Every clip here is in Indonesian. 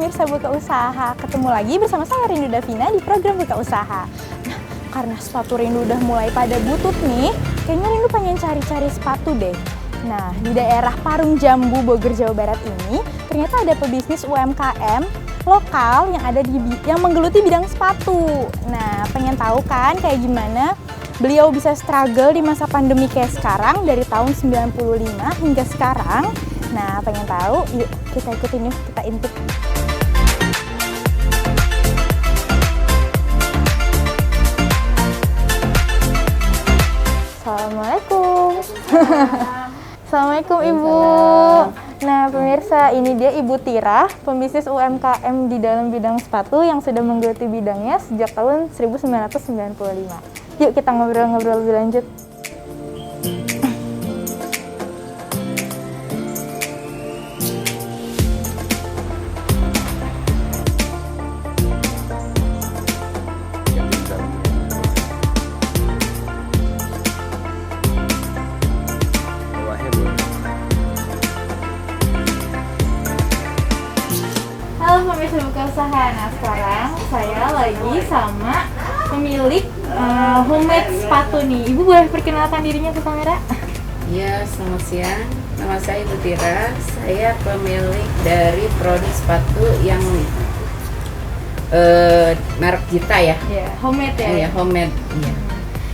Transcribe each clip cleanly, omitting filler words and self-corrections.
pemirsa Buka Usaha, ketemu lagi bersama saya Rindu Davina di program Buka Usaha. Nah, karena sepatu Rindu udah mulai pada butut nih, kayaknya Rindu pengen cari-cari sepatu deh. Nah, di daerah Parung Jambu, Bogor, Jawa Barat ini, ternyata ada pebisnis UMKM lokal yang menggeluti bidang sepatu. Nah, pengen tahu kan kayak gimana beliau bisa struggle di masa pandemi kayak sekarang dari tahun 95 hingga sekarang. Nah, pengen tahu? Yuk kita ikutin yuk, kita intip. Assalamualaikum. Assalamualaikum Ibu. Nah pemirsa, ini dia Ibu Tira, pembisnis UMKM di dalam bidang sepatu yang sudah menggeluti bidangnya sejak tahun 1995. Yuk kita ngobrol-ngobrol lebih lanjut. Halo pemirsa Buka Usaha. Nah sekarang saya lagi sama pemilik homemade sepatu nih. Ibu boleh perkenalkan dirinya ke kamera? Ya, selamat siang. Nama saya Ibu Tira. Saya pemilik dari produk sepatu yang merek Gita ya. Ya, homemade ya. Iya, homemade. Iya.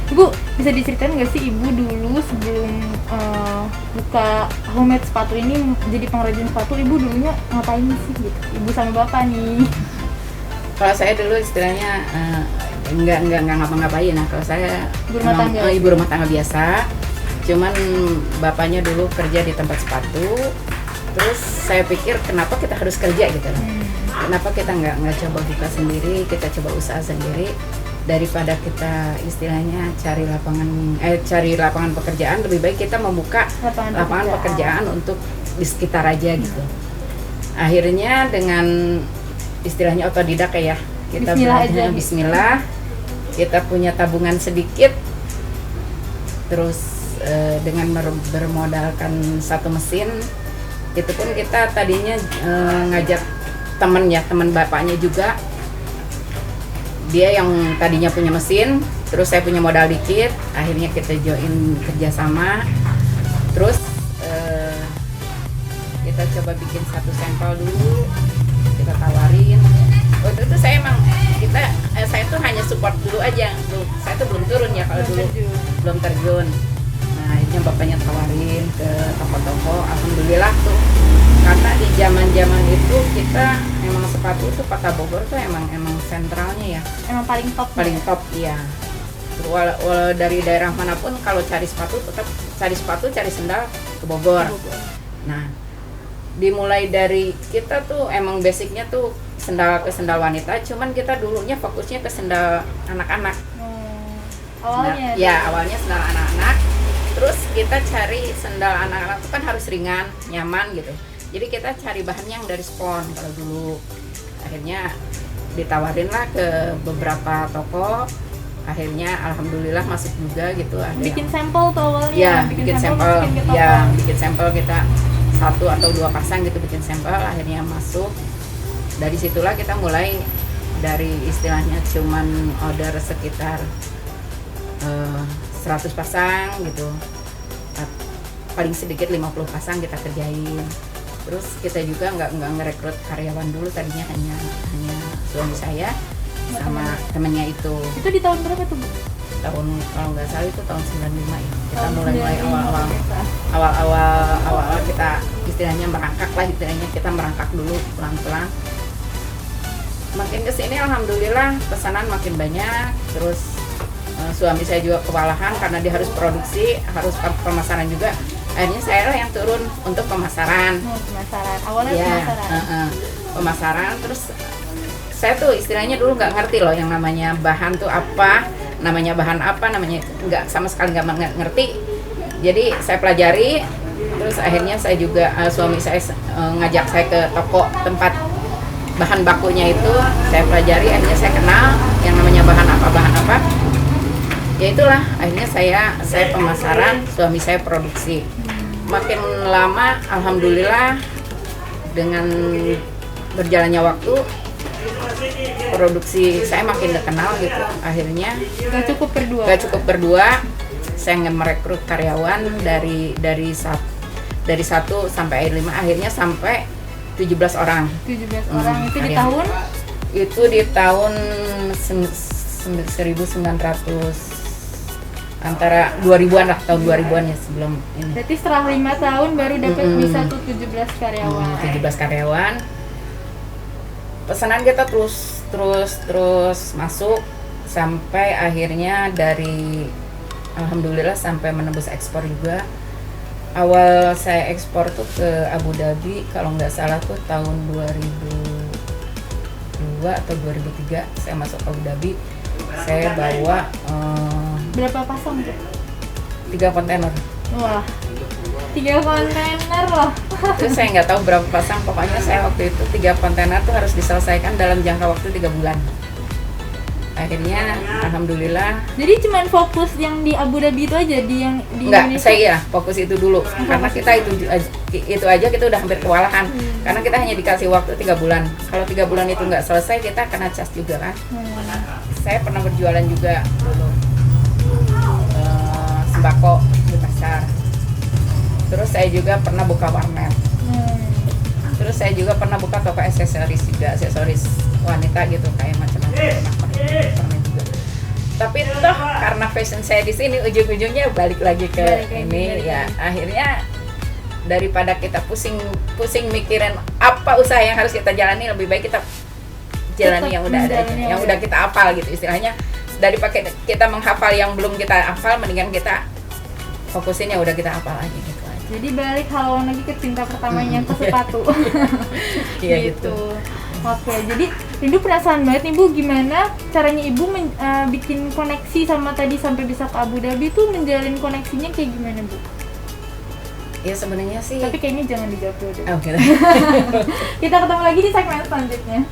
Ibu bisa diceritain nggak sih Ibu dulu sebelum buka homemade sepatu ini jadi pengrajin sepatu, Ibu dulunya ngapain sih gitu? Ibu sama Bapak nih. Kalau saya dulu istilahnya enggak ngapa-ngapain. Nah, kalau saya ibu rumah tangga biasa. Cuman bapaknya dulu kerja di tempat sepatu. Terus saya pikir kenapa kita harus kerja gitu. Kenapa kita nggak coba buka sendiri, kita coba usaha sendiri daripada kita istilahnya cari lapangan pekerjaan, lebih baik kita membuka lapangan pekerjaan untuk di sekitar aja gitu. Akhirnya dengan istilahnya otodidak ya, kita Bismillah, kita punya tabungan sedikit, terus dengan bermodalkan satu mesin, itu pun kita tadinya ngajak teman bapaknya juga. Dia yang tadinya punya mesin, terus saya punya modal dikit, akhirnya kita join kerjasama. Terus kita coba bikin satu sampel dulu, kita tawarin. Waktu itu saya tuh hanya support dulu aja, saya tuh belum turun ya kalau dulu, belum terjun. Nah akhirnya bapaknya tawarin ke toko-toko, alhamdulillah tuh. Karena di zaman itu kita emang sepatu itu Kota Bogor tuh emang sentralnya ya. Emang paling top. Paling top iya. Dari daerah manapun kalau cari sepatu tetap cari sendal ke Bogor. Nah, dimulai dari kita tuh emang basicnya tuh sendal wanita, cuman kita dulunya fokusnya ke sendal anak-anak. Awalnya? Ya awalnya sendal anak-anak. Terus kita cari sendal anak-anak itu kan harus ringan, nyaman gitu. Jadi kita cari bahan yang dari spon kalau dulu. Akhirnya ditawarin lah ke beberapa toko. Akhirnya alhamdulillah masuk juga gitu. Ada bikin sampel tuh awalnya? Ya, bikin sampel. Ya, bikin sampel kita 1 atau 2 pasang gitu bikin sampel. Akhirnya masuk. Dari situlah kita mulai dari istilahnya cuman order sekitar 100 pasang gitu. Paling sedikit 50 pasang kita kerjain. Terus kita juga nggak ngerekrut karyawan dulu, tadinya hanya suami saya sama temennya itu. Itu di tahun berapa tuh Bu? Tahun kalau nggak salah itu tahun 95 ya. Kita mulai awal-awal kita istilahnya merangkak lah, istilahnya kita merangkak dulu pelan-pelan. Makin kesini alhamdulillah pesanan makin banyak. Terus suami saya juga kewalahan karena dia harus produksi, harus pemasaran juga. Akhirnya saya lah yang turun untuk pemasaran. Pemasaran, awalnya ya, pemasaran. Pemasaran, terus saya tuh istilahnya dulu nggak ngerti loh yang namanya bahan tuh apa, namanya nggak sama sekali nggak ngerti. Jadi saya pelajari, terus akhirnya saya juga suami saya ngajak saya ke toko tempat bahan bakunya itu, saya pelajari, akhirnya saya kenal yang namanya bahan apa. Ya itulah akhirnya saya pemasaran, suami saya produksi. Makin lama alhamdulillah dengan berjalannya waktu produksi saya makin dikenal gitu. Akhirnya Gak cukup berdua. saya merekrut karyawan dari 1 sampai 5, akhirnya sampai 17 orang. 17 orang itu di karyawan. tahun? Itu di tahun 1900 antara 2000-an lah, tahun 2000-an ya sebelum ini. Berarti setelah 5 tahun baru dapat bisa tuh 17 karyawan. 17 karyawan. Pesanan kita terus masuk sampai akhirnya dari alhamdulillah sampai menembus ekspor juga. Awal saya ekspor tuh ke Abu Dhabi kalau nggak salah tuh tahun 2002 atau 2003 saya masuk Abu Dhabi. Saya bawa Berapa pasang tuh? 3 kontainer. Wah, 3 kontainer loh. Terus saya nggak tahu berapa pasang, pokoknya saya waktu itu 3 kontainer tuh harus diselesaikan dalam jangka waktu 3 bulan. Akhirnya alhamdulillah. Jadi cuman fokus yang di Abu Dhabi itu aja, di yang di Enggak, Indonesia? saya fokus itu dulu. Karena kita itu aja kita udah hampir kewalahan. Karena kita hanya dikasih waktu 3 bulan. Kalau 3 bulan itu nggak selesai, kita kena cas juga kan. Saya pernah berjualan juga dulu sembako di pasar. Terus saya juga pernah buka warnet. Terus saya juga pernah buka toko aksesoris juga, aksesoris wanita gitu kayak macam-macam. Pernah juga. Tapi toh karena fashion saya di sini ujung-ujungnya balik lagi ke ini ya. Akhirnya daripada kita pusing mikirin apa usaha yang harus kita jalani, lebih baik kita jalani yang udah ada, yang udah kita hafal gitu istilahnya. Daripada kita menghafal yang belum kita hafal, mendingan kita fokusin yang udah kita hafal aja gitu aja. Jadi balik haluan lagi ke cinta pertamanya ke sepatu. Iya gitu. Oke, jadi Rindu penasaran banget nih Bu, gimana caranya Ibu bikin koneksi sama tadi sampai bisa ke Abu Dhabi tuh, menjalin koneksinya kayak gimana Bu? Ya sebenarnya sih. Tapi kayaknya jangan dijawab dulu deh. Oke. Kita ketemu lagi di segmen selanjutnya.